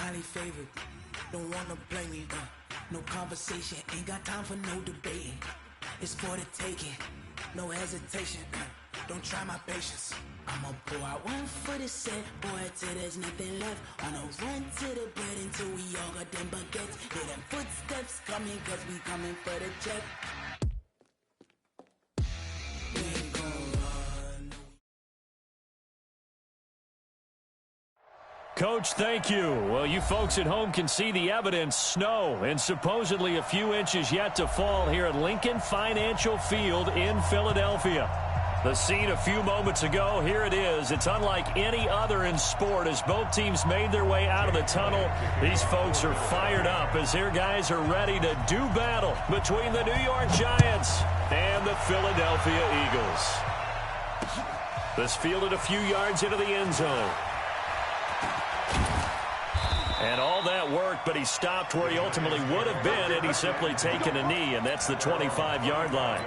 highly favored. Don't wanna blame me, no conversation, ain't got time for no debating. It's for the taking, no hesitation, don't try my patience. I'ma pull out one foot and set, boy, till there's nothing left. On a run to the bread until we all got them baguettes. Hear them footsteps coming, cause we coming for the check. We ain't gon' run. Coach, thank you. Well, you folks at home can see the evidence. Snow and supposedly a few inches yet to fall here at Lincoln Financial Field in Philadelphia. The scene a few moments ago, here it is. It's unlike any other in sport as both teams made their way out of the tunnel. These folks are fired up as their guys are ready to do battle between the New York Giants and the Philadelphia Eagles. This fielded a few yards into the end zone. And all that worked, but he stopped where he ultimately would have been had he simply taken a knee, and that's the 25-yard line.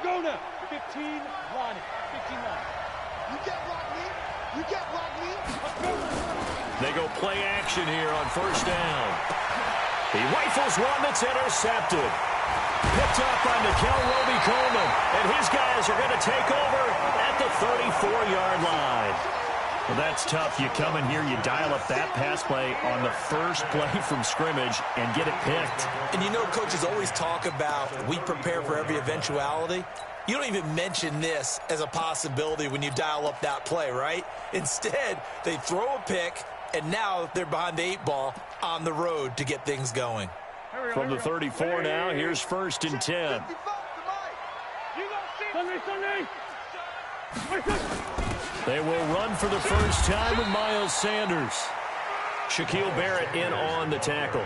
Go now. 15 line. 15 line. You get Rodney. You get Rodney. Let's go. They go play action here on first down. He rifles one that's intercepted. Picked up by Nickel Roby-Coleman. And his guys are going to take over at the 34-yard line. Well, that's tough. You come in here, you dial up that pass play on the first play from scrimmage and get it picked. And you know, coaches always talk about we prepare for every eventuality. You don't even mention this as a possibility when you dial up that play, right? Instead, they throw a pick, and now they're behind the 8 ball on the road to get things going. From the 34 now, here's first and 10. They will run for the first time with Miles Sanders. Shaquille Barrett in on the tackle.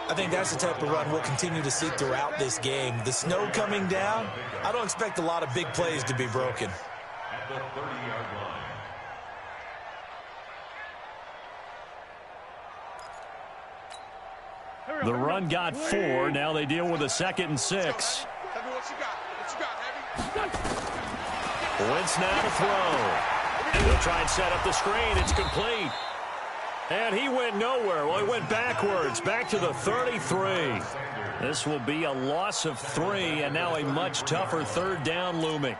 I think that's the type of run we'll continue to see throughout this game. The snow coming down, I don't expect a lot of big plays to be broken. At the 30-yard line. The run got 4. Now they deal with a 2nd and 6. What you got? What you got, Heavy? Wentz now to throw. They'll try and set up the screen. It's complete. And he went nowhere. Well, he went backwards, back to the 33. This will be a loss of 3, and now a much tougher 3rd down looming.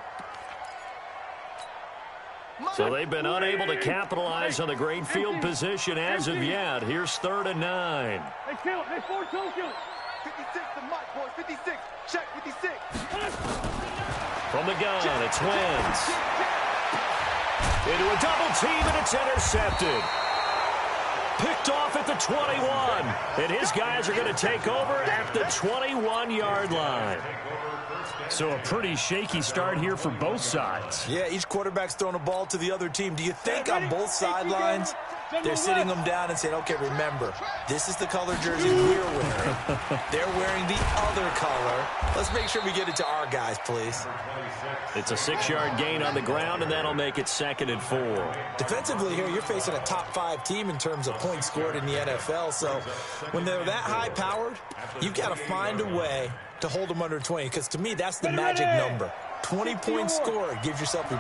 So they've been unable to capitalize on the great field position as of yet. Here's 3rd and 9. Hey, kill it. Hey, 4, kill it. 56 to Mike, boys. 56. Check 56. From the gun, it's Wentz. Into a double team, and it's intercepted. Picked off at the 21. And his guys are going to take over at the 21-yard line. So a pretty shaky start here for both sides. Yeah, each quarterback's throwing a ball to the other team. Do you think on both sidelines they're sitting them down and saying, okay, remember, this is the color jersey we're wearing. They're wearing the other color. Let's make sure we get it to our guys, please. It's a 6-yard gain on the ground, and that'll make it 2nd and 4. Defensively here, you're facing a top-5 team in terms of points scored in the NFL. So when they're that high-powered, you've got to find a way to hold them under 20, because to me, that's the magic number. 20 points scored gives yourself your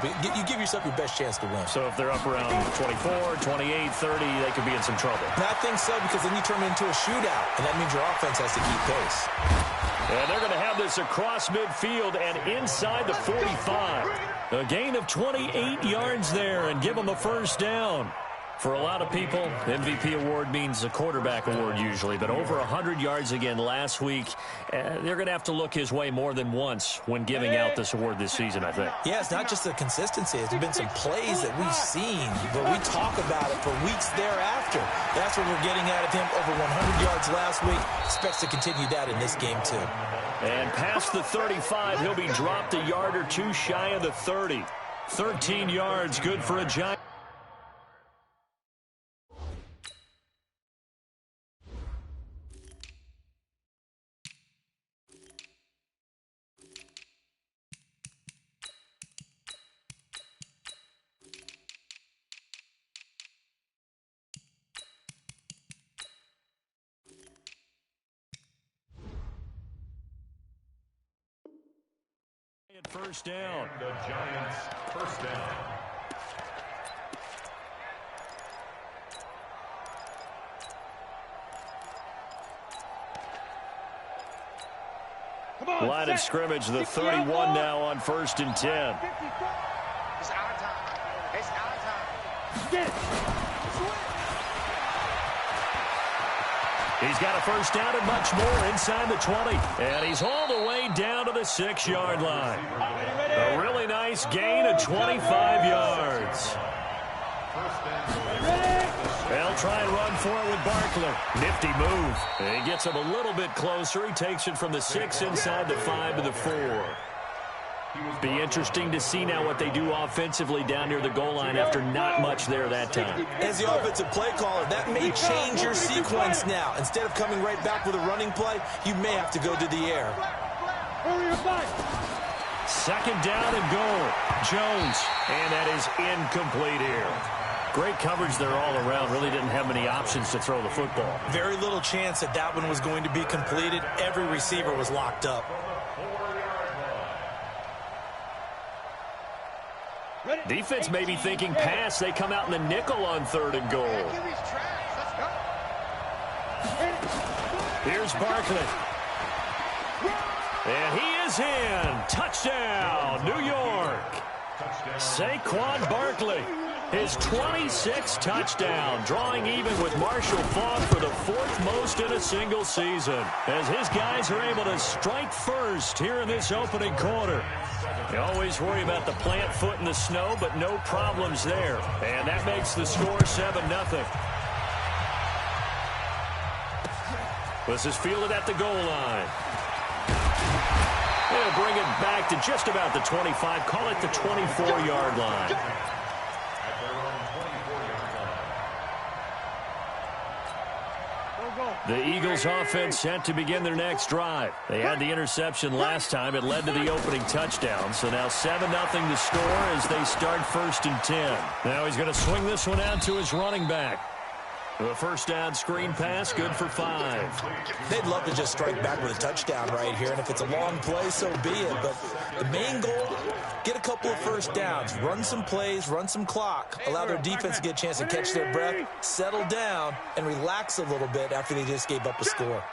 best chance to win. So if they're up around 24, 28, 30, they could be in some trouble. And I think so, because then you turn it into a shootout, and that means your offense has to keep pace. And they're going to have this across midfield and inside the 45. A gain of 28 yards there and give them a first down. For a lot of people, MVP award means a quarterback award usually, but over 100 yards again last week. They're going to have to look his way more than once when giving out this award this season, I think. Yeah, it's not just the consistency. There's been some plays that we've seen, but we talk about it for weeks thereafter. That's what we're getting out of him. Over 100 yards last week. Expects to continue that in this game, too. And past the 35, he'll be dropped a yard or two shy of the 30. 13 yards, good for a Giant. first down. The Giants first down. Line of scrimmage, the 31 now on 1st and 10. It's our time. It's our time. Get it. He's got a first down and much more inside the 20. And he's all the way down to the 6-yard line. A really nice gain of 25 yards. They'll try and run for it with Barkley. Nifty move. He gets him a little bit closer. He takes it from the 6 inside the 5 to the 4. Be interesting to see now what they do offensively down near the goal line after not much there that time. As the offensive play caller, that may change your sequence now. Instead of coming right back with a running play, you may have to go to the air. Second down and goal. Jones, and that is incomplete here. Great coverage there all around. Really didn't have many options to throw the football. Very little chance that that one was going to be completed. Every receiver was locked up. Defense may be thinking pass. They come out in the nickel on 3rd and goal. Here's Barkley. And he is in. Touchdown, New York. Saquon Barkley, his 26th touchdown, drawing even with Marshall Faulk for the 4th most in a single season, as his guys are able to strike first here in this opening quarter. You always worry about the plant foot in the snow, but no problems there. And that makes the score 7-0. This is fielded at the goal line. They'll bring it back to just about the 25. Call it the 24-yard line. The Eagles offense set to begin their next drive. They had the interception last time. It led to the opening touchdown. So now 7-0 to score as they start 1st and 10. Now he's going to swing this one out to his running back. A first down screen pass, good for 5. They'd love to just strike back with a touchdown right here, and if it's a long play, so be it. But the main goal, get a couple of first downs, run some plays, run some clock, allow their defense to get a chance to catch their breath, settle down, and relax a little bit after they just gave up a score.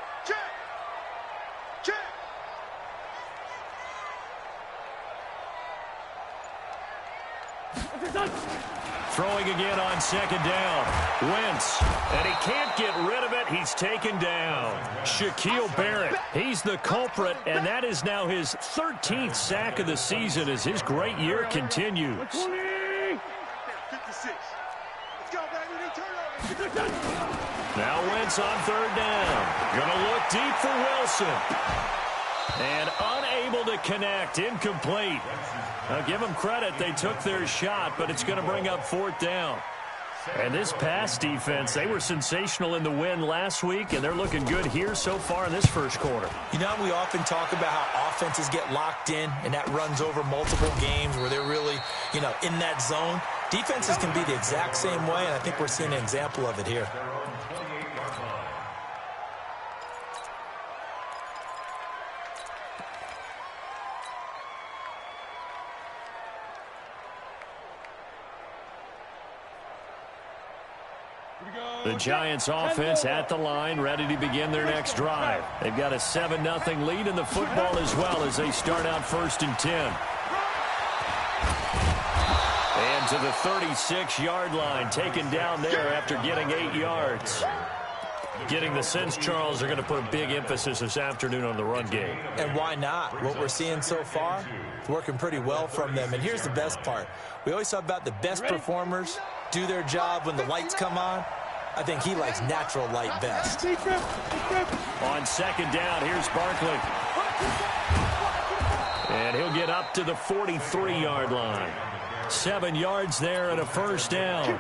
Throwing again on 2nd down. Wentz, and he can't get rid of it. He's taken down. Shaquille Barrett, he's the culprit, and that is now his 13th sack of the season as his great year continues. 56. Let's go, baby. Now Wentz on 3rd down. Gonna look deep for Wilson. And unable to connect, incomplete. Now give them credit, they took their shot, but it's going to bring up 4th down. And this pass defense, they were sensational in the win last week, and they're looking good here so far in this first quarter. You know, we often talk about how offenses get locked in, and that runs over multiple games where they're really, in that zone. Defenses can be the exact same way, and I think we're seeing an example of it here. The Giants offense at the line, ready to begin their next drive. They've got a 7-0 lead in the football as well as they start out 1st and 10. And to the 36-yard line, taken down there after getting 8 yards. Getting the sense, Charles, are going to put a big emphasis this afternoon on the run game. And why not? What we're seeing so far, it's working pretty well from them. And here's the best part. We always talk about the best performers do their job when the lights come on. I think he likes natural light best. On 2nd down, here's Barkley. And he'll get up to the 43-yard line. 7 yards there and a first down.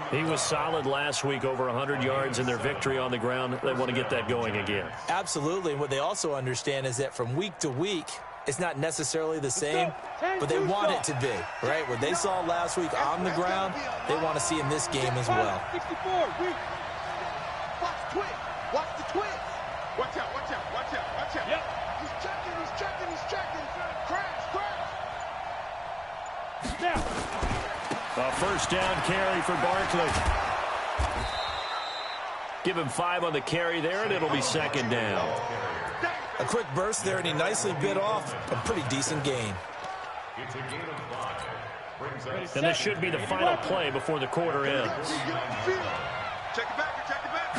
He was solid last week, over 100 yards in their victory on the ground. They want to get that going again. Absolutely. And what they also understand is that from week to week, it's not necessarily the same, but they want it to be, right? What they saw last week on the ground, they want to see in this game as well. 64. Watch the twist. Watch the twist. Watch out, watch out, watch out, watch out. Yep. He's checking. Crash. first down carry for Barkley. Give him 5 on the carry there, and it'll be second down. A quick burst there, and he nicely bit off a pretty decent gain. It's a gain of 5. Brings up And this should be the final play before the quarter ends. Check it back, check it back.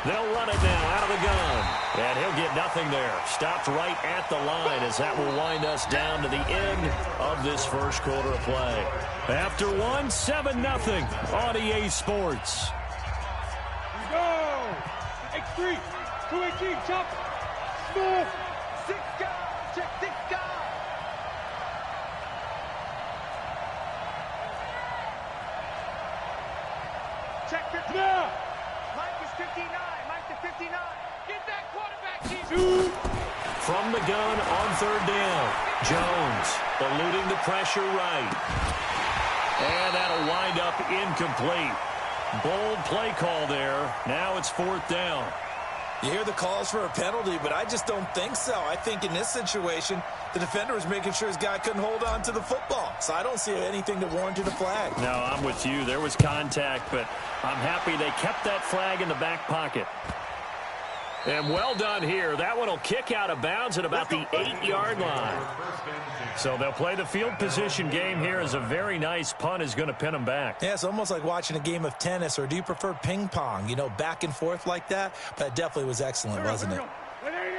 They'll run it now out of the gun. And he'll get nothing there. Stopped right at the line as that will wind us down to the end of this first quarter of play. After 1, 7-0 on EA Sports. Go! X3, 218, chop, smooth, 6 guys, check 6 guys. Check 59. Mike is 59, Mike to 59. Get that quarterback, team. From the gun on third down. Jones eluding the pressure right. And that'll wind up incomplete. Bold play call there. Now it's 4th down. You hear the calls for a penalty, but I just don't think so. I think in this situation, the defender was making sure his guy couldn't hold on to the football. So I don't see anything that warranted a flag. No, I'm with you. There was contact, but I'm happy they kept that flag in the back pocket. And well done here. That one will kick out of bounds at about the 8-yard line. So they'll play the field position game here as a very nice punt is going to pin them back. Yeah, it's almost like watching a game of tennis, or do you prefer ping pong? You know, back and forth like that? But it definitely was excellent, wasn't it?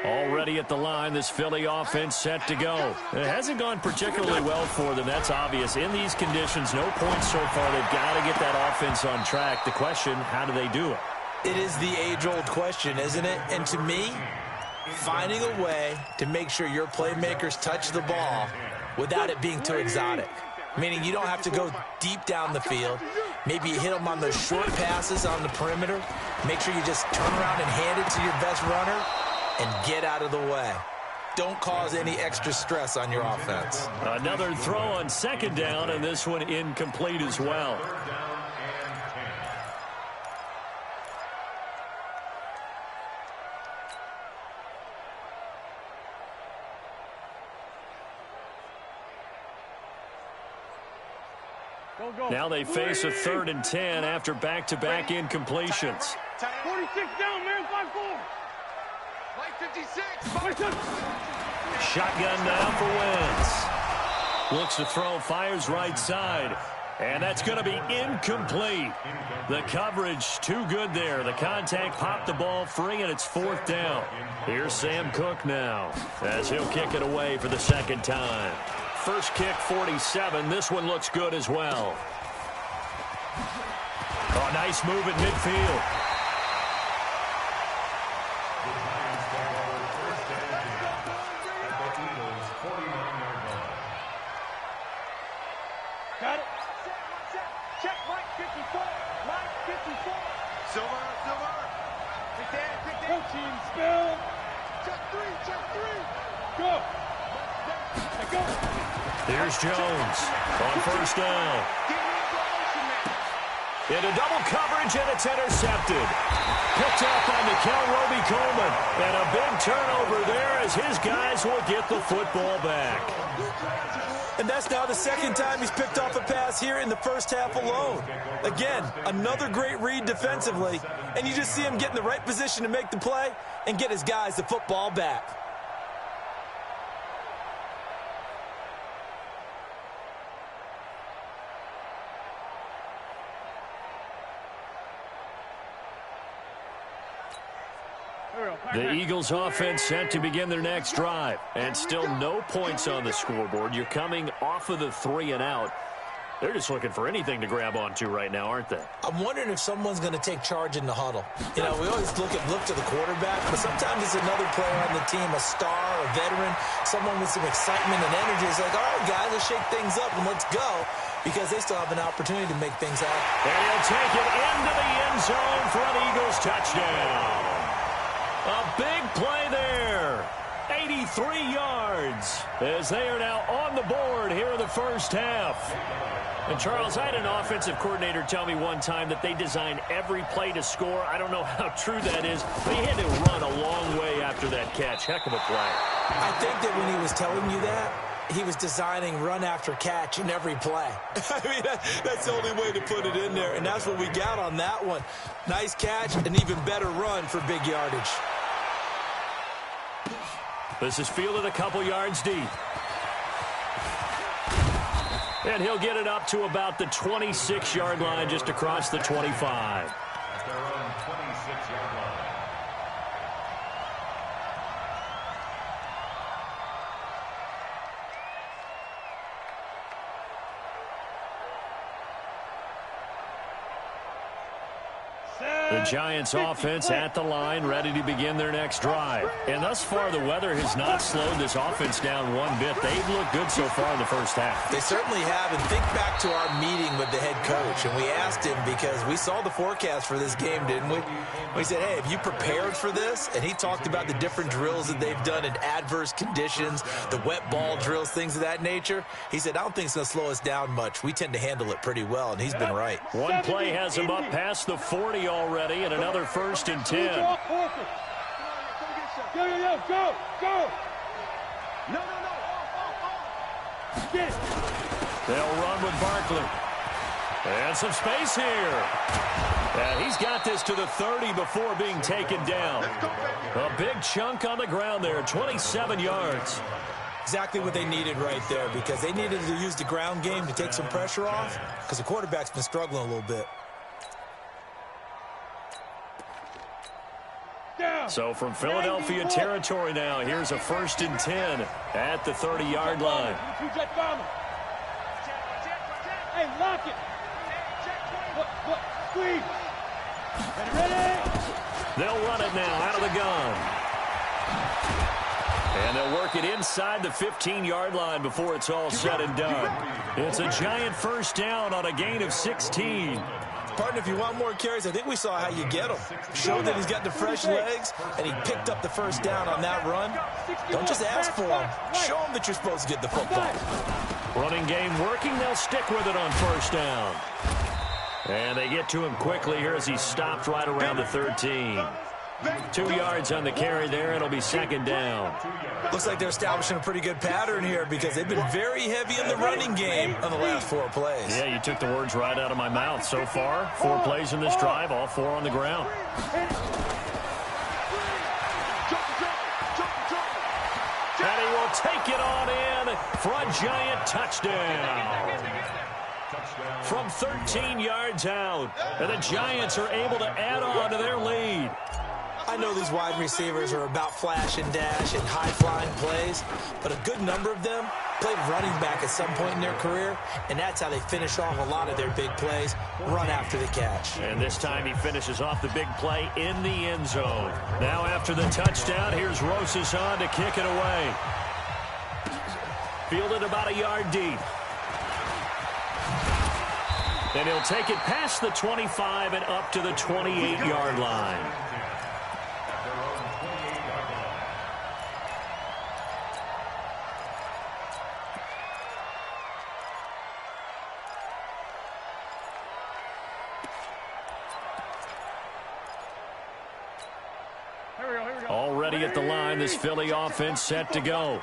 Already at the line, this Philly offense set to go. It hasn't gone particularly well for them. That's obvious. In these conditions, no points so far. They've got to get that offense on track. The question, how do they do it? It is the age-old question, isn't it? And to me, finding a way to make sure your playmakers touch the ball without it being too exotic. Meaning you don't have to go deep down the field. Maybe you hit them on those short passes on the perimeter. Make sure you just turn around and hand it to your best runner and get out of the way. Don't cause any extra stress on your offense. Another throw on second down, and this one incomplete as well. Now they face a 3rd and 10 after back-to-back incompletions. 46 down, man, 5-4. Mike 56. Shotgun now for Wentz. Looks to throw, fires right side. And that's going to be incomplete. The coverage too good there. The contact popped the ball free, and it's 4th down. Here's Sam Cook now as he'll kick it away for the second time. First kick, 47. This one looks good as well. Oh, nice move at midfield. Got it. Check Mike 54. Mike 54. Silver. Quick down. Protein spill. Check 3. Go. Go. Here's Jones on first down. Into double coverage, and it's intercepted. Picked up on the Coleman. And a big turnover there as his guys will get the football back. And that's now the second time he's picked off a pass here in the first half alone. Again, another great read defensively. And you just see him get in the right position to make the play and get his guys the football back. The Eagles offense set to begin their next drive. And still no points on the scoreboard. You're coming off of the 3 and out. They're just looking for anything to grab onto right now, aren't they? I'm wondering if someone's going to take charge in the huddle. You know, we always look to the quarterback, but sometimes it's another player on the team, a star, a veteran, someone with some excitement and energy. It's like, all right, guys, let's shake things up and let's go, because they still have an opportunity to make things happen. And he'll take it into the end zone for an Eagles touchdown. A big play there. 83 yards as they are now on the board here in the first half. And, Charles, I had an offensive coordinator tell me one time that they design every play to score. I don't know how true that is, but he had to run a long way after that catch. Heck of a play. I think that when he was telling you that, he was designing run after catch in every play. I mean, that's the only way to put it in there, and that's what we got on that one. Nice catch, an even better run for big yardage. This is fielded a couple yards deep. And he'll get it up to about the 26-yard line, just across the 25. At their own 26-yard line. The Giants offense at the line, ready to begin their next drive. And thus far, the weather has not slowed this offense down one bit. They've looked good so far in the first half. They certainly have. And think back to our meeting with the head coach. And we asked him, because we saw the forecast for this game, didn't we? We said, hey, have you prepared for this? And he talked about the different drills that they've done in adverse conditions, the wet ball drills, things of that nature. He said, I don't think it's going to slow us down much. We tend to handle it pretty well, and he's been right. One play has him up past the 40 already, and another 1st and 10. Go. No. Get it. They'll run with Barkley. And some space here. And he's got this to the 30 before being taken down. A big chunk on the ground there, 27 yards. Exactly what they needed right there, because they needed to use the ground game to take some pressure off, because the quarterback's been struggling a little bit. So from Philadelphia territory now, here's a 1st and 10 at the 30-yard line. Hey, lock it. Squeeze. Ready? They'll run it now out of the gun. And they'll work it inside the 15-yard line before it's all said and done. It's a Giant 1st down on a gain of 16. Partner, if you want more carries, I think we saw how you get him. Showed that he's got the fresh legs, and he picked up the 1st down on that run. Don't just ask for him. Show him that you're supposed to get the football. Running game working. They'll stick with it on 1st down. And they get to him quickly here as he stopped right around the 13. 2 yards on the carry there. It'll be 2nd down. Looks like they're establishing a pretty good pattern here, because they've been very heavy in the running game on the last 4 plays. Yeah, you took the words right out of my mouth. So far, 4 plays in this drive, all 4 on the ground. And he will take it on in for a Giant touchdown. From 13 yards out, and the Giants are able to add on to their lead. I know these wide receivers are about flash and dash and high-flying plays, but a good number of them played running back at some point in their career, and that's how they finish off a lot of their big plays, run after the catch. And this time he finishes off the big play in the end zone. Now after the touchdown, here's Rosas on to kick it away. Fielded about a yard deep. And he'll take it past the 25 and up to the 28-yard line. Already at the line, this Philly offense set to go.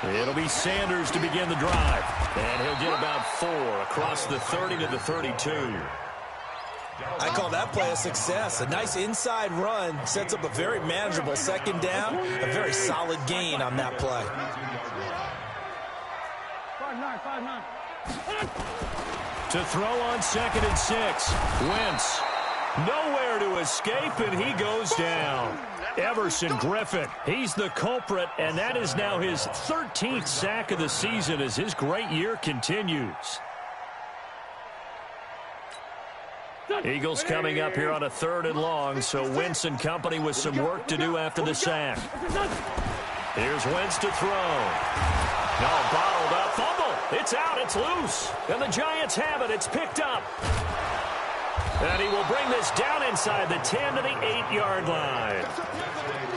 It'll be Sanders to begin the drive. And he'll get about 4 across the 30 to the 32. I call that play a success. A nice inside run sets up a very manageable 2nd down. A very solid gain on that play. 5-9. To throw on 2nd and 6. Wentz. Nowhere to escape, and he goes down. Everson Griffin, he's the culprit, and that is now his 13th sack of the season as his great year continues. Eagles coming up here on a 3rd and long, so Wentz and company with some work to do after the sack. Here's Wentz to throw. No, bottled up, fumble. It's out, it's loose, and the Giants have it. It's picked up. And he will bring this down inside the 10 to the 8-yard line.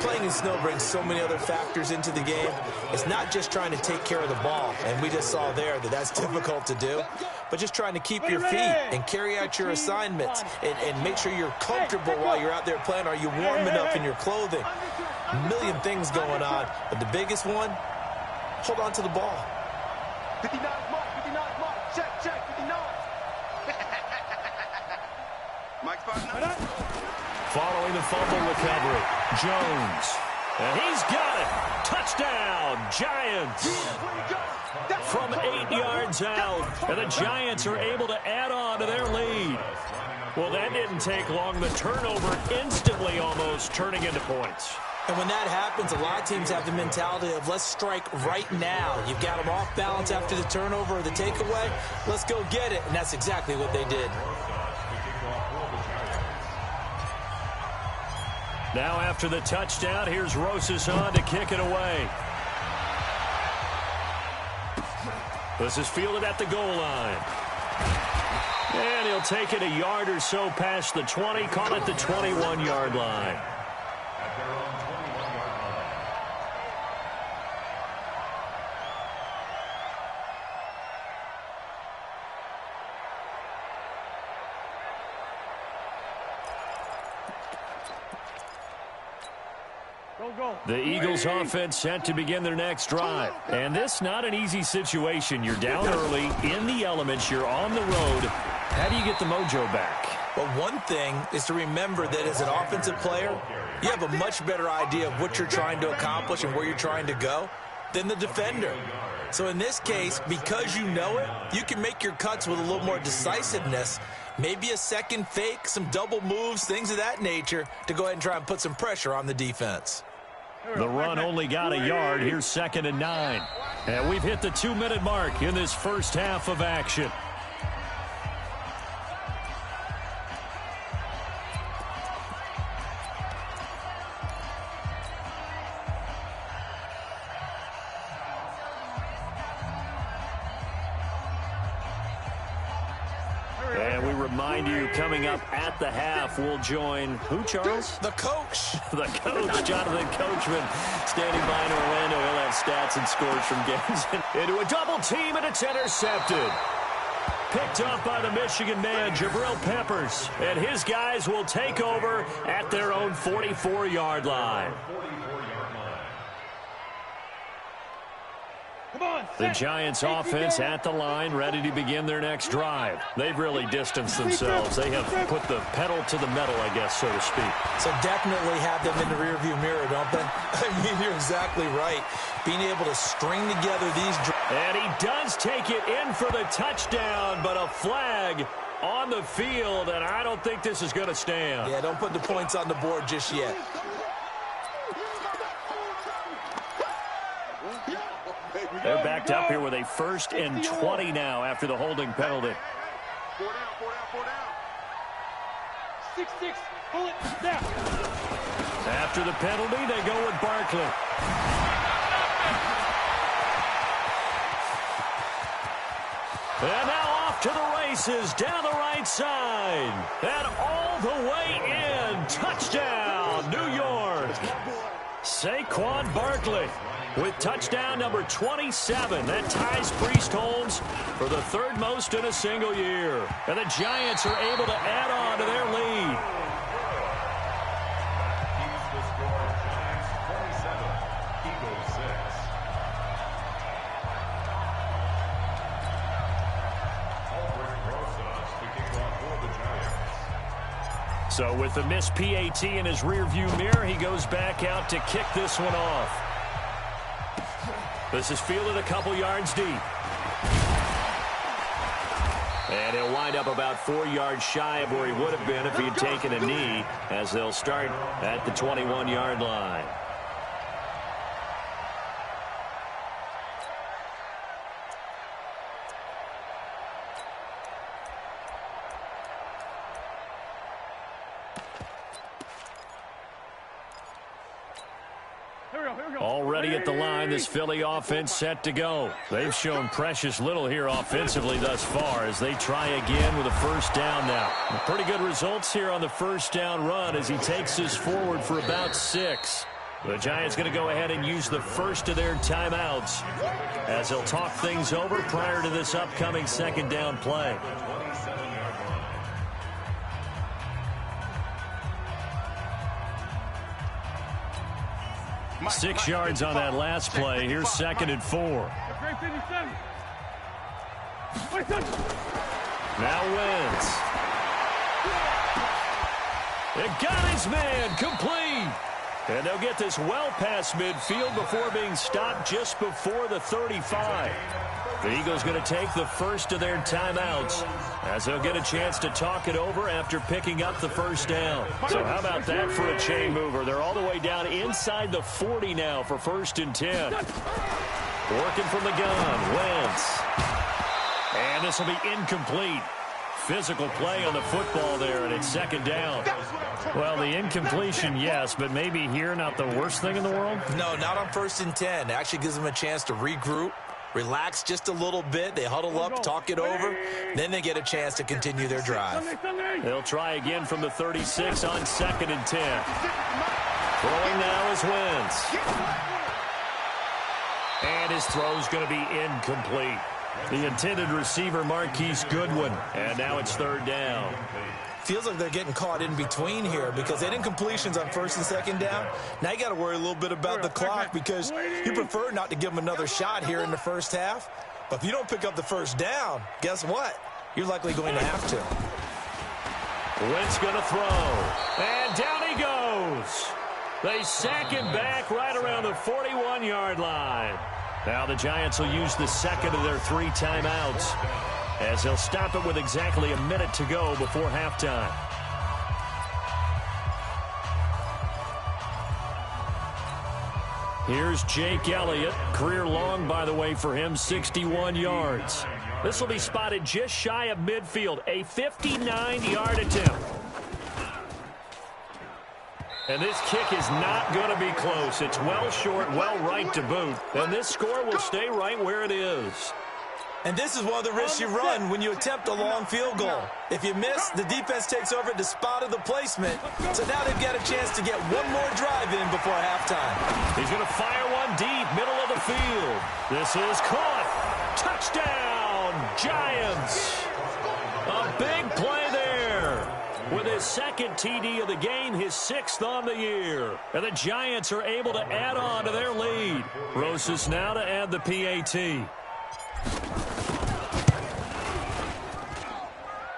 Playing in snow brings so many other factors into the game. It's not just trying to take care of the ball, and we just saw there that that's difficult to do, but just trying to keep your feet and carry out your assignments and make sure you're comfortable while you're out there playing. Are you warm enough in your clothing? A million things going on, but the biggest one, hold on to the ball. 59 mark, 59 mark. Check, 59. Mike's partner. Following the fumble recovery, Jones. And he's got it. Touchdown, Giants. From 8 yards out. And the Giants are able to add on to their lead. Well, that didn't take long. The turnover instantly almost turning into points. And when that happens, a lot of teams have the mentality of let's strike right now. You've got them off balance after the turnover or the takeaway. Let's go get it. And that's exactly what they did. Now after the touchdown, here's Rosas on to kick it away. This is fielded at the goal line. And he'll take it a yard or so past the 20, call it the 21-yard line. The Eagles offense set to begin their next drive. And this not an easy situation. You're down early, in the elements, you're on the road. How do you get the mojo back? Well, one thing is to remember that as an offensive player, you have a much better idea of what you're trying to accomplish and where you're trying to go than the defender. So in this case, because you know it, you can make your cuts with a little more decisiveness, maybe a second fake, some double moves, things of that nature, to go ahead and try and put some pressure on the defense. The run only got a yard. Here's 2nd and 9. And we've hit the 2-minute mark in this first half of action. And we remind you, coming up at the half, we'll join who, Charles? The coach. The coach, Jonathan Coachman, standing by in Orlando. He'll have stats and scores from games. Into a double team, and it's intercepted. Picked up by the Michigan man, Jabril Peppers. And his guys will take over at their own 44-yard line. The Giants offense at the line, ready to begin their next drive. They've really distanced themselves. They have put the pedal to the metal, I guess, so to speak. So definitely have them in the rearview mirror, don't they? I mean, you're exactly right. Being able to string together these... And he does take it in for the touchdown, but a flag on the field, and I don't think this is going to stand. Yeah, don't put the points on the board just yet. They're backed up here with a 1st and 20 now after the holding penalty. 4 down. 6-6, pull it down. After the penalty, they go with Barkley. And now off to the races, down the right side. And all the way in. Touchdown, New York. Saquon Barkley with touchdown number 27. That ties Priest Holmes for the 3rd most in a single year. And the Giants are able to add on to their lead. Keeps the score. Giants 27, Eagles 6. Rosas to kick off for the Giants. So with the missed PAT in his rearview mirror, he goes back out to kick this one off. This is fielded a couple yards deep. And he'll wind up about 4 yards shy of where he would have been if he had taken a knee, as they'll start at the 21-yard line. Already at the line, this Philly offense set to go. They've shown precious little here offensively thus far as they try again with a 1st down now. Pretty good results here on the 1st down run as he takes this forward for about 6. The Giants going to go ahead and use the first of their timeouts as they'll talk things over prior to this upcoming 2nd down play. 6 yards on that last play. Here's 2nd and 4. Now Wentz. It got his man complete. And they'll get this well past midfield before being stopped just before the 35. The Eagles going to take the first of their timeouts as they'll get a chance to talk it over after picking up the first down. So how about that for a chain mover? They're all the way down inside the 40 now for 1st and 10. Working from the gun, Wentz. And this will be incomplete. Physical play on the football there, and it's 2nd down. Well, the incompletion, yes, but maybe here not the worst thing in the world? No, not on 1st and 10. It actually gives them a chance to regroup, relax just a little bit. They huddle up, talk it over. Then they get a chance to continue their drive. They'll try again from the 36 on 2nd and 10. Throwing now is Wentz. And his throw's going to be incomplete. The intended receiver, Marquise Goodwin. And now it's 3rd down. Feels like they're getting caught in between here because they had incompletions on 1st and 2nd down. Now you got to worry a little bit about the clock because you prefer not to give them another shot here in the first half. But if you don't pick up the 1st down, guess what? You're likely going to have to. Wentz going to throw. And down he goes. They sack him back right around the 41-yard line. Now the Giants will use the 2nd of their 3 timeouts as they'll stop it with exactly a minute to go before halftime. Here's Jake Elliott. Career long, by the way, for him, 61 yards. This will be spotted just shy of midfield, a 59-yard attempt. And this kick is not going to be close. It's well short, well right to boot. And this score will stay right where it is. And this is one of the risks you run when you attempt a long field goal. If you miss, the defense takes over at the spot of the placement. So now they've got a chance to get one more drive in before halftime. He's going to fire one deep, middle of the field. This is caught. Touchdown, Giants. A big play there. With his 2nd TD of the game, his 6th on the year. And the Giants are able to add on to their lead. Rosas now to add the PAT.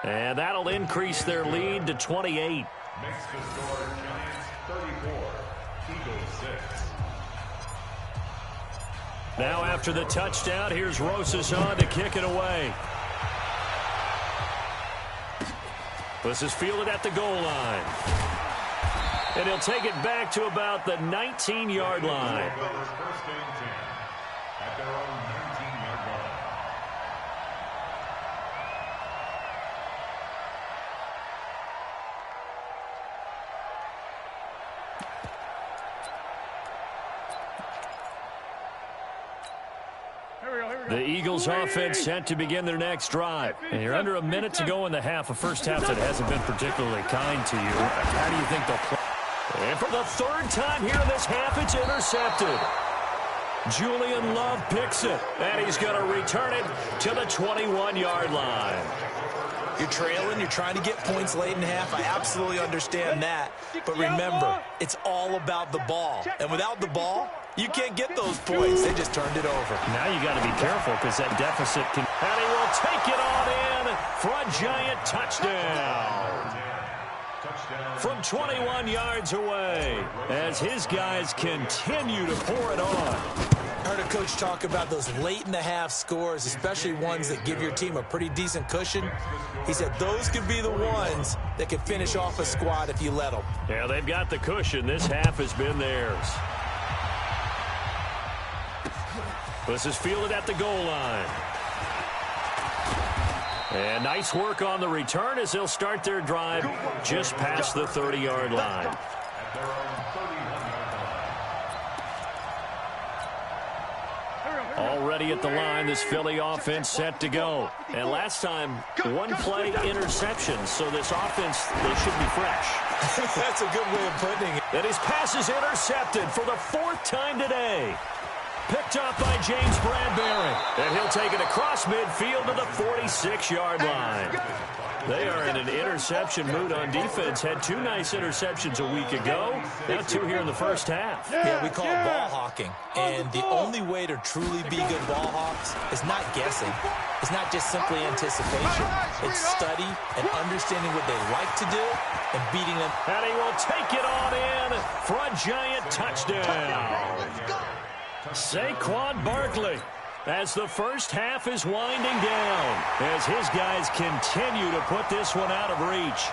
And that'll increase their lead to 28. Makes the score Giants 34, Eagles 6. Now after the touchdown, here's Rosas on to kick it away. This is fielded at the goal line. And he'll take it back to about the 19-yard line. First and 10 at their own 19-yard line. The Eagles offense set to begin their next drive. And you're under a minute to go in the half, a first half that hasn't been particularly kind to you. How do you think they'll play? And for the 3rd time here in this half, it's intercepted. Julian Love picks it, and he's going to return it to the 21-yard line. You're trailing, you're trying to get points late in half. I absolutely understand that. But remember, it's all about the ball. And without the ball, you can't get those points. They just turned it over. Now you got to be careful because that deficit can... And he will take it on in for a Giant touchdown. From 21 yards away as his guys continue to pour it on. I heard a coach talk about those late-in-the-half scores, especially ones that give your team a pretty decent cushion. He said those could be the ones that could finish off a squad if you let them. Yeah, they've got the cushion. This half has been theirs. This is fielded at the goal line. And nice work on the return as they'll start their drive just past the 30-yard line. Already at the line, this Philly offense set to go. And last time, one play interception, so this offense, they should be fresh. That's a good way of putting it. And his pass is intercepted for the 4th time today. Picked up by James Bradbury. And he'll take it across midfield to the 46-yard line. They are in an interception mood on defense. Had 2 nice interceptions a week ago. Now 2 here in the first half. Yeah, we call it ball hawking. And the only way to truly be good ball hawks is not guessing. It's not just simply anticipation. It's study and understanding what they like to do and beating them. And he will take it on in for a giant touchdown. Saquon Barkley, as the first half is winding down, as his guys continue to put this one out of reach.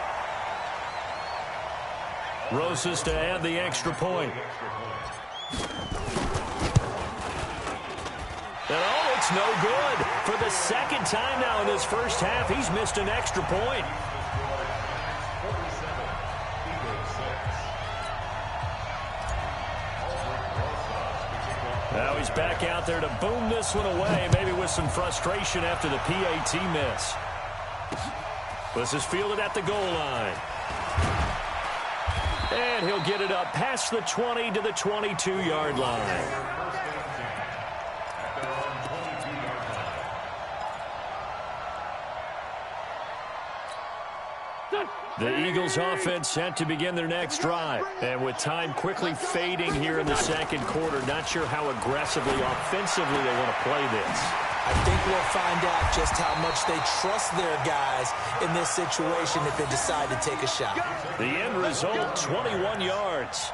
Rosas to add the extra point. And oh, it's no good. For the second time now in this first half, he's missed an extra point. Now he's back out there to boom this one away, maybe with some frustration after the PAT miss. This is fielded at the goal line. And he'll get it up past the 20 to the 22-yard line. The Eagles offense set to begin their next drive. And with time quickly fading here in the second quarter, not sure how aggressively, offensively they want to play this. I think we'll find out just how much they trust their guys in this situation if they decide to take a shot. The end result, 21 yards.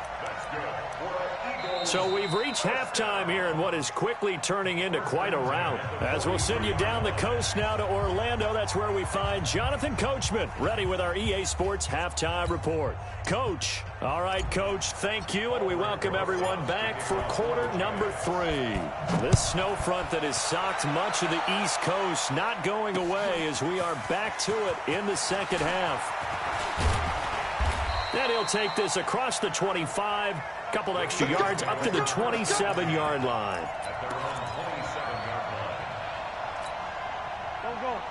So we've reached halftime here in what is quickly turning into quite a rout. As we'll send you down the coast now to Orlando, that's where we find Jonathan Coachman, ready with our EA Sports Halftime Report. Coach. All right, Coach, thank you, and we welcome everyone back for quarter number 3. This snow front that has socked much of the East Coast not going away as we are back to it in the second half. And he'll take this across the 25, couple extra yards up to the 27-yard line.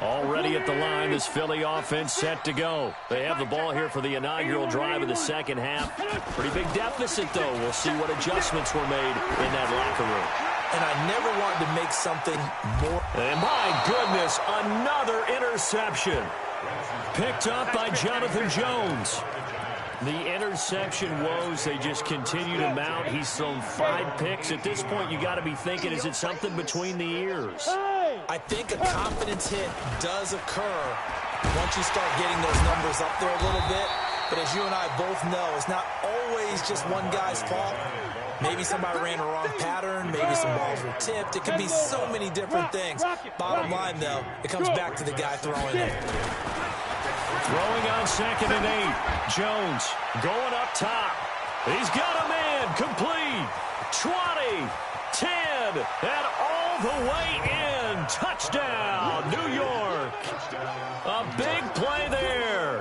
Already at the line, this Philly offense set to go. They have the ball here for the inaugural drive of the second half. Pretty big deficit, though. We'll see what adjustments were made in that locker room. And I never wanted to make something more. And my goodness, another interception. Picked up by Jonathan Jones. The interception woes, they just continue to mount. He's thrown 5 picks. At this point, you got to be thinking, is it something between the ears? I think a confidence hit does occur once you start getting those numbers up there a little bit. But as you and I both know, it's not always just one guy's fault. Maybe somebody ran a wrong pattern. Maybe some balls were tipped. It could be so many different things. Bottom line, though, it comes back to the guy throwing it. Throwing on 2nd and 8. Jones going up top. He's got a man complete. 20, 10, and all the way in. Touchdown, New York. A big play there.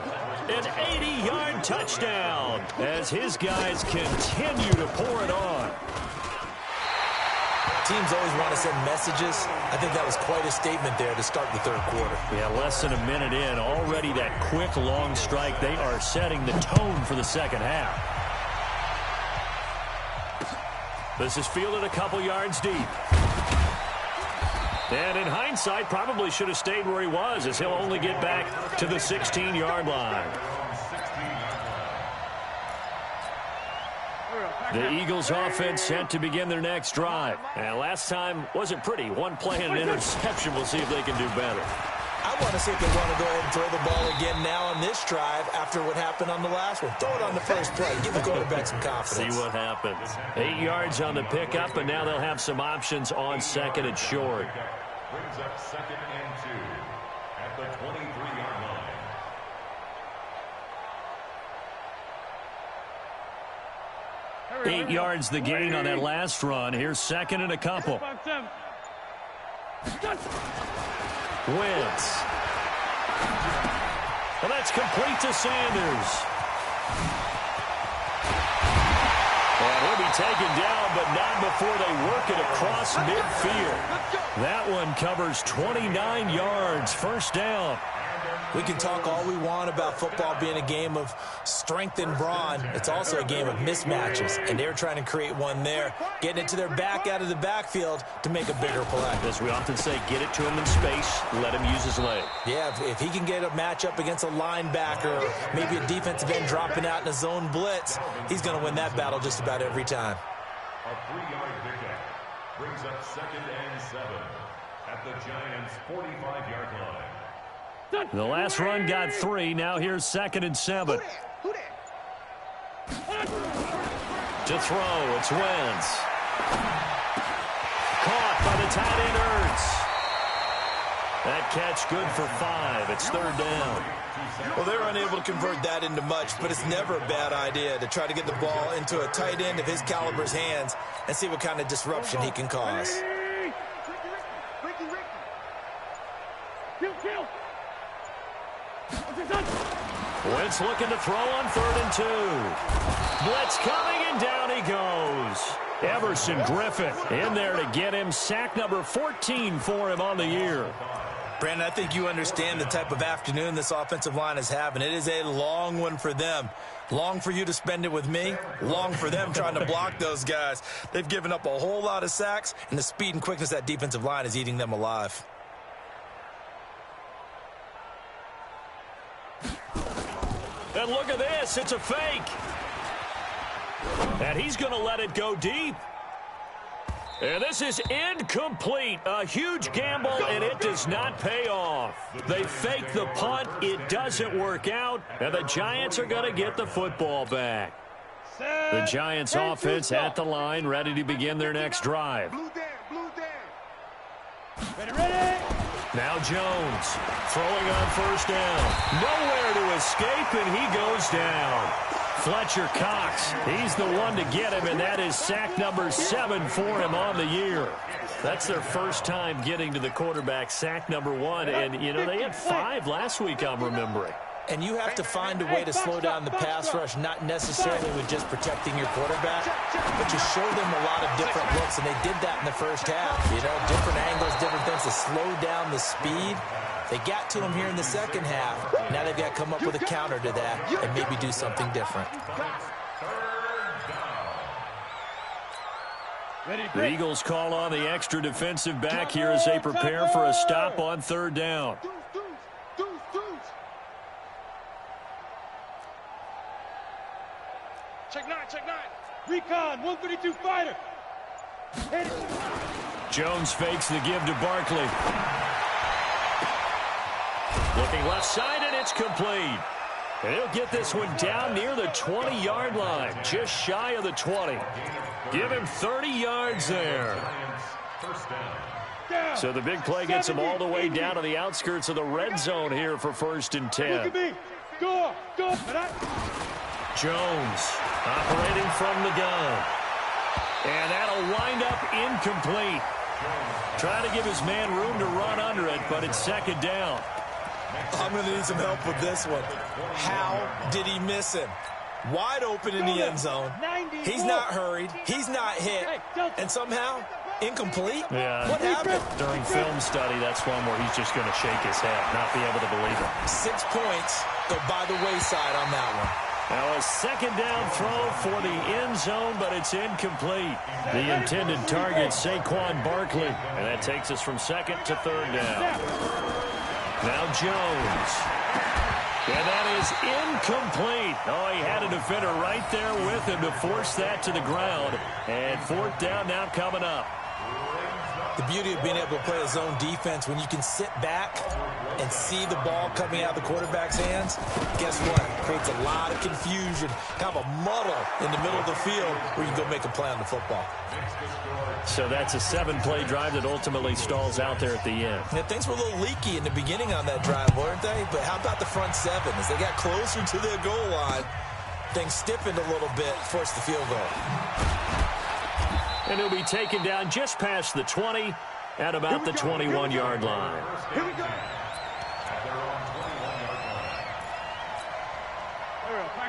An 80-yard touchdown as his guys continue to pour it on. Teams always want to send messages. I think that was quite a statement there to start the third quarter. Yeah, less than a minute in. Already that quick, long strike. They are setting the tone for the second half. This is fielded a couple yards deep. And in hindsight, probably should have stayed where he was, as he'll only get back to the 16-yard line. The Eagles offense set to begin their next drive. And last time wasn't pretty. One play and an interception. We'll see if they can do better. I want to see if they want to go ahead and throw the ball again now on this drive after what happened on the last one. Throw it on the first play. Give the quarterback some confidence. See what happens. 8 yards on the pickup, and now they'll have some options on 2nd and short. Brings up 2nd and 2 at the 23-yard line. 8 yards the gain on that last run. Here's 2nd and a couple. Wentz. Well, that's complete to Sanders. And he'll be taken down, but not before they work it across midfield. That one covers 29 yards. First down. We can talk all we want about football being a game of strength and brawn. It's also a game of mismatches, and they're trying to create one there, getting it to their back out of the backfield to make a bigger play. As we often say, get it to him in space, let him use his leg. Yeah, if he can get a matchup against a linebacker, or maybe a defensive end dropping out in a zone blitz, he's going to win that battle just about every time. A 3-yard pickup brings up 2nd and 7 at the Giants' 45-yard line. The last run got 3. Now here's 2nd and 7. To throw, it's Wentz. Caught by the tight end Ertz. That catch good for 5. It's 3rd down. Well, they're unable to convert that into much, but it's never a bad idea to try to get the ball into a tight end of his caliber's hands and see what kind of disruption he can cause. Wentz looking to throw on 3rd and 2. Blitz coming, and down he goes. Everson Griffin in there to get him. Sack number 14 for him on the year. Brandon, I think you understand the type of afternoon this offensive line is having. It is a long one for them. Long for you to spend it with me. Long for them trying to block those guys. They've given up a whole lot of sacks, and the speed and quickness of that defensive line is eating them alive. And look at this. It's a fake. And he's going to let it go deep. And this is incomplete. A huge gamble, and it does not pay off. They fake the punt. It doesn't work out, and the Giants are going to get the football back. The Giants offense at the line, ready to begin their next drive. Now Jones throwing on 1st down. Nowhere to escape, and he goes down. Fletcher Cox, he's the one to get him, and that is sack number 7 for him on the year. That's their first time getting to the quarterback, sack number 1, and, you know, they had 5 last week, I'm remembering. And you have to find a way to slow down the pass rush, not necessarily with just protecting your quarterback, but you show them a lot of different looks, and they did that in the first half. You know, different angles, different things to slow down the speed. They got to him here in the second half. Now they've got to come up with a counter to that and maybe do something different. The Eagles call on the extra defensive back here as they prepare for a stop on 3rd down. Check 9. Recon, 132 fighter. Jones fakes the give to Barkley. Looking left side, and it's complete. And he'll get this one down near the 20-yard line, just shy of the 20. Give him 30 yards there. So the big play gets him all the way down to the outskirts of the red zone here for 1st and 10. Go. Jones operating from the gun. And that'll wind up incomplete. Trying to give his man room to run under it, but it's 2nd down. I'm going to need some help with this one. How did he miss him? Wide open in the end zone. He's not hurried. He's not hit. And somehow, incomplete? Yeah. What happened? During film study, that's one where he's just going to shake his head, not be able to believe it. 6 points go by the wayside on that one. Now a 2nd down throw for the end zone, but it's incomplete. The intended target, Saquon Barkley. And that takes us from 2nd to 3rd down. Now Jones. And that is incomplete. Oh, he had a defender right there with him to force that to the ground. And 4th down now coming up. The beauty of being able to play a zone defense, when you can sit back and see the ball coming out of the quarterback's hands, guess what? It creates a lot of confusion, kind of a muddle in the middle of the field where you can go make a play on the football. So that's a 7-play drive that ultimately stalls out there at the end. Yeah, things were a little leaky in the beginning on that drive, weren't they? But how about the front 7? As they got closer to their goal line, things stiffened a little bit, forced the field goal. And he'll be taken down just past the 20 at about the 21-yard line. Here we go.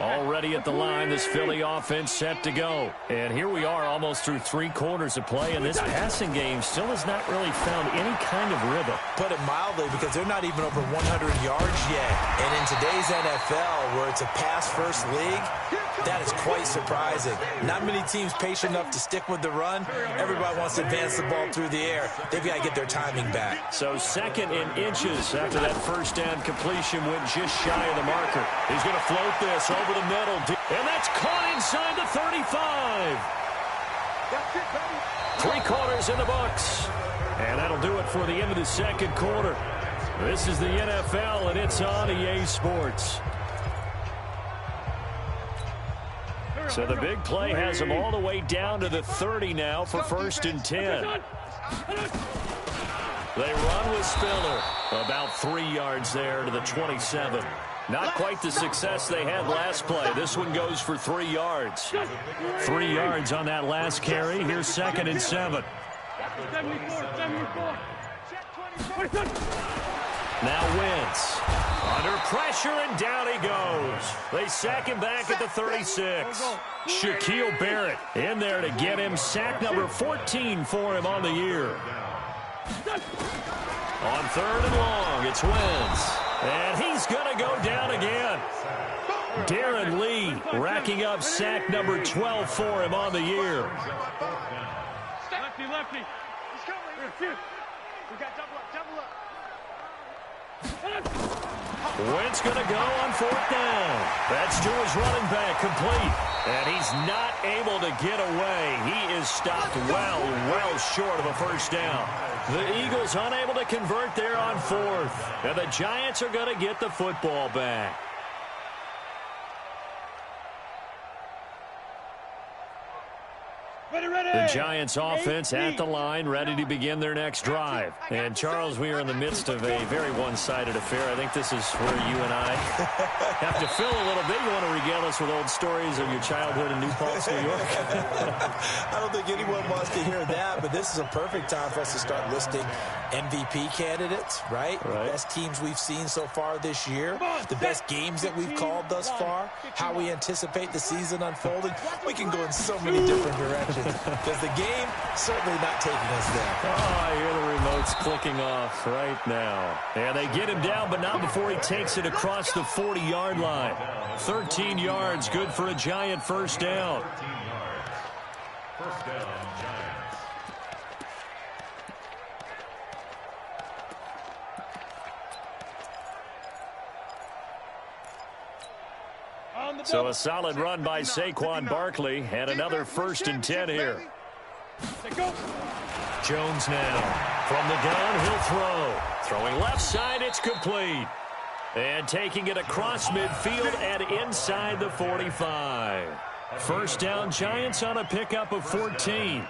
Already at the line, this Philly offense set to go. And here we are almost through 3 quarters of play, and this passing game still has not really found any kind of rhythm. Put it mildly, because they're not even over 100 yards yet. And in today's NFL, where it's a pass-first league, that is quite surprising. Not many teams patient enough to stick with the run. Everybody wants to advance the ball through the air. They've got to get their timing back. So 2nd and inches after that first down completion went just shy of the marker. He's going to float this over the middle. And that's caught inside the 35. 3 quarters in the books. And that'll do it for the end of the 2nd quarter. This is the NFL, and it's on EA Sports. So the big play has them all the way down to the 30 now for 1st and 10. They run with Spiller. About 3 yards there to the 27. Not quite the success they had last play. This one goes for 3 yards. 3 yards on that last carry. Here's 2nd and 7. Now Wentz. Under pressure, and down he goes. They sack him back at the 36. Shaquille Barrett in there to get him. Sack number 14 for him on the year. On 3rd and long, it's Wentz. And he's going to go down again. Darren Lee racking up sack number 12 for him on the year. Lefty. He's coming. We got double up. Wentz going to go on 4th down. That's to his running back, complete. And he's not able to get away. He is stopped well short of a 1st down. The Eagles unable to convert there on 4th. And the Giants are going to get the football back. The Giants offense at the line, ready to begin their next drive. And, Charles, we are in the midst of a very one-sided affair. I think this is where you and I have to fill a little bit. You want to regale us with old stories of your childhood in New Paltz, New York? I don't think anyone wants to hear that, but this is a perfect time for us to start listing MVP candidates, right? The best teams we've seen so far this year, the best games that we've called thus far, how we anticipate the season unfolding. We can go in so many different directions. Because the game certainly not taking us there. Oh, I hear the remotes clicking off right now. And they get him down, but not before he takes it across the 40-yard line. 13 yards, good for a Giant 1st down. 1st down, Giants. So a solid run by Saquon Barkley, and another 1st and 10 here. Jones now. From the gun, he'll throw. Throwing left side, it's complete. And taking it across midfield and inside the 45. 1st down, Giants on a pickup of 14.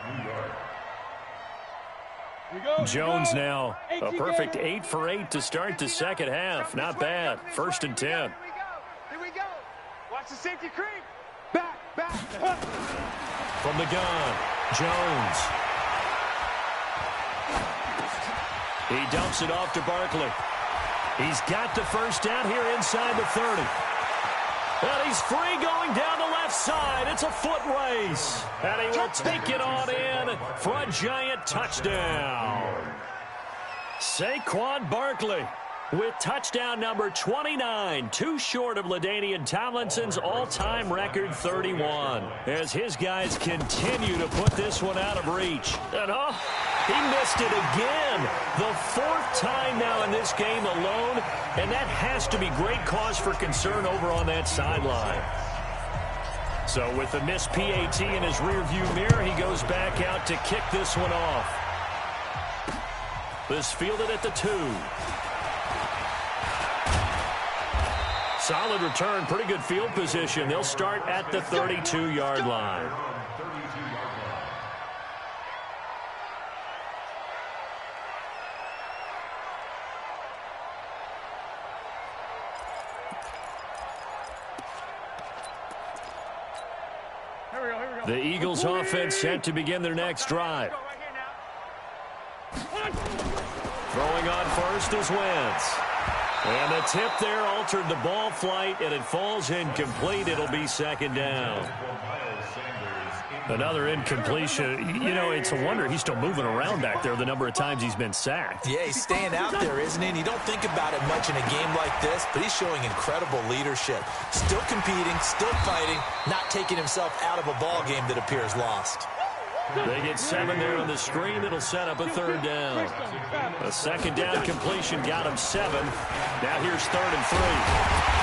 Jones now. A perfect 8 for 8 to start the 2nd half. Not bad. 1st and 10. Here we go. Watch the safety creep. Back. From the gun, Jones. He dumps it off to Barkley. He's got the 1st down here inside the 30. And he's free going down the left side. It's a foot race. And he will take it on in for a Giant touchdown. Saquon Barkley with touchdown number 29, too short of LaDainian Tomlinson's all-time record 31, as his guys continue to put this one out of reach. And he missed it again, the 4th time now in this game alone, and that has to be great cause for concern over on that sideline. So with the missed PAT in his rearview mirror, he goes back out to kick this one off. This fielded at the 2. Solid return, pretty good field position. They'll start at the 32-yard line. The Eagles offense set to begin their next drive. Throwing on first is Wentz. And the tip there altered the ball flight, and it falls incomplete. It'll be second down. Another incompletion. You know, it's a wonder he's still moving around back there the number of times he's been sacked. Yeah, he's staying out there, isn't he? And you don't think about it much in a game like this, but he's showing incredible leadership. Still competing, still fighting, not taking himself out of a ball game that appears lost. They get 7 there on the screen. It'll set up a third down. A second down completion got him 7. Now here's 3rd and 3.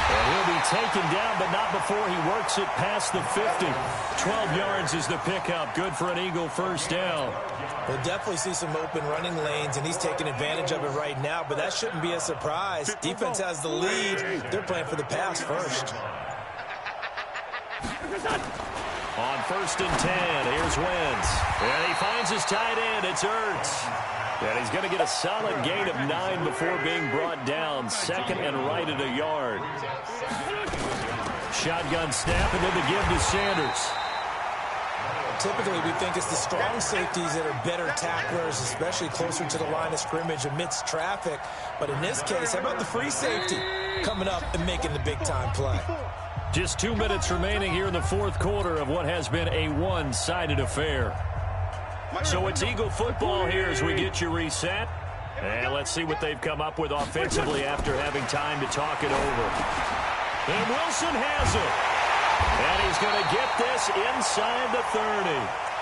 And he'll be taken down, but not before he works it past the 50. 12 yards is the pickup. Good for an Eagle first down. We'll definitely see some open running lanes, and he's taking advantage of it right now, but that shouldn't be a surprise. Defense has the lead. They're playing for the pass first. On 1st and 10, here's Wentz. And he finds his tight end. It's Ertz. And he's going to get a solid gain of 9 before being brought down. 2nd and right at a yard. Shotgun snap, and then the give to Sanders. Typically, we think it's the strong safeties that are better tacklers, especially closer to the line of scrimmage amidst traffic. But in this case, how about the free safety coming up and making the big-time play? Just 2 minutes remaining here in the 4th quarter of what has been a one-sided affair. So it's Eagle football here as we get you reset. And let's see what they've come up with offensively after having time to talk it over. And Wilson has it. And he's going to get this inside the 30.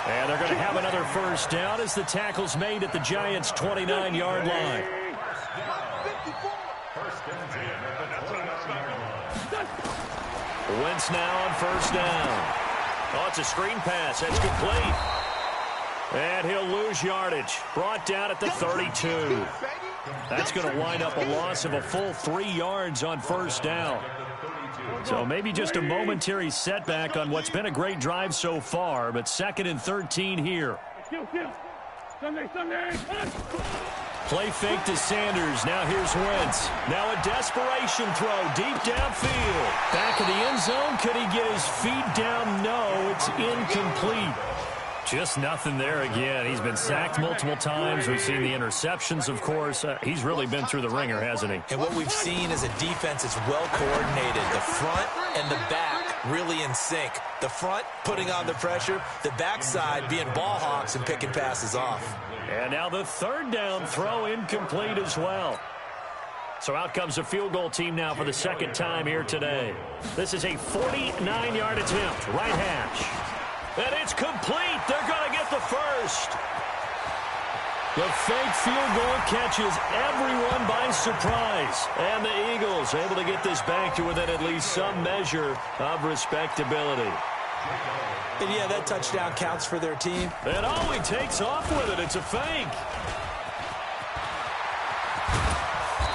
And they're going to have another first down as the tackle's made at the Giants' 29-yard line. Wentz now on 1st down. Oh, it's a screen pass. That's complete. And he'll lose yardage. Brought down at the 32. That's going to wind up a loss of a full 3 yards on 1st down. So maybe just a momentary setback on what's been a great drive so far, but 2nd and 13 here. Play fake to Sanders. Now here's Wentz. Now a desperation throw deep downfield. Back of the end zone. Could he get his feet down? No, it's incomplete. Just nothing there again. He's been sacked multiple times. We've seen the interceptions, of course. He's really been through the ringer, hasn't he? And what we've seen is a defense that's well coordinated. The front and the back really in sync. The front putting on the pressure. The backside being ball hawks and picking passes off. And now the 3rd down throw incomplete as well. So out comes a field goal team now for the 2nd time here today. This is a 49-yard attempt. Right hash. And it's complete. They're going to get the first. The fake field goal catches everyone by surprise. And the Eagles able to get this back to within at least some measure of respectability. And yeah, that touchdown counts for their team. And oh, he takes off with it. It's a fake.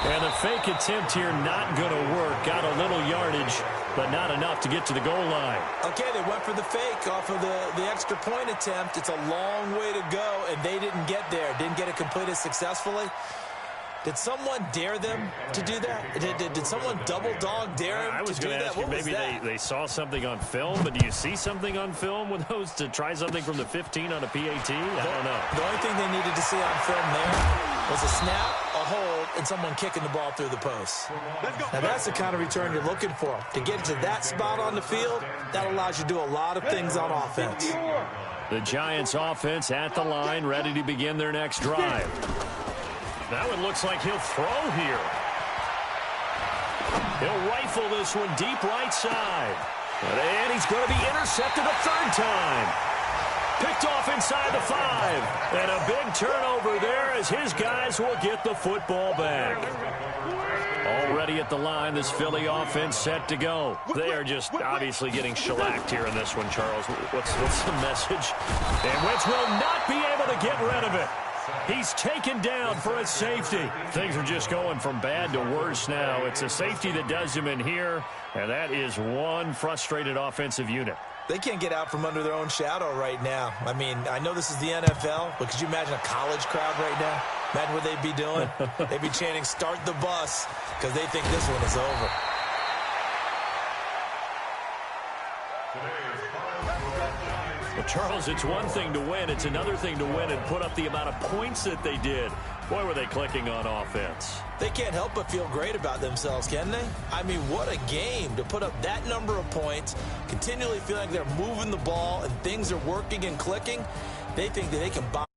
And the fake attempt here not going to work. Got a little yardage, but not enough to get to the goal line. Okay, they went for the fake off of the extra point attempt. It's a long way to go, and they didn't get there. Didn't get it completed successfully. Did someone dare them to do that? Did someone double dog dare them I was to do going to that? ask you, maybe they saw something on film, but do you see something on film with those to try something from the 15 on a PAT? I don't know. The only thing they needed to see on film there was a snap, a hold, and someone kicking the ball through the post. Now that's the kind of return you're looking for. To get to that spot on the field, that allows you to do a lot of things on offense. The Giants offense at the line, ready to begin their next drive. Now it looks like he'll throw here. He'll rifle this one deep right side. And he's going to be intercepted a 3rd time. Picked off inside the 5. And a big turnover there as his guys will get the football back. Already at the line, this Philly offense set to go. They are just obviously getting shellacked here in this one, Charles. What's the message? And Wentz will not be able to get rid of it. He's taken down for a safety. Things are just going from bad to worse now. It's a safety that does him in here, and that is one frustrated offensive unit. They can't get out from under their own shadow right now. I mean, I know this is the NFL, but could you imagine a college crowd right now? Imagine what they'd be doing. They'd be chanting, "Start the bus," because they think this one is over. Well, Charles, it's one thing to win. It's another thing to win and put up the amount of points that they did. Boy, were they clicking on offense. They can't help but feel great about themselves, can they? I mean, what a game to put up that number of points, continually feeling like they're moving the ball and things are working and clicking. They think that they can buy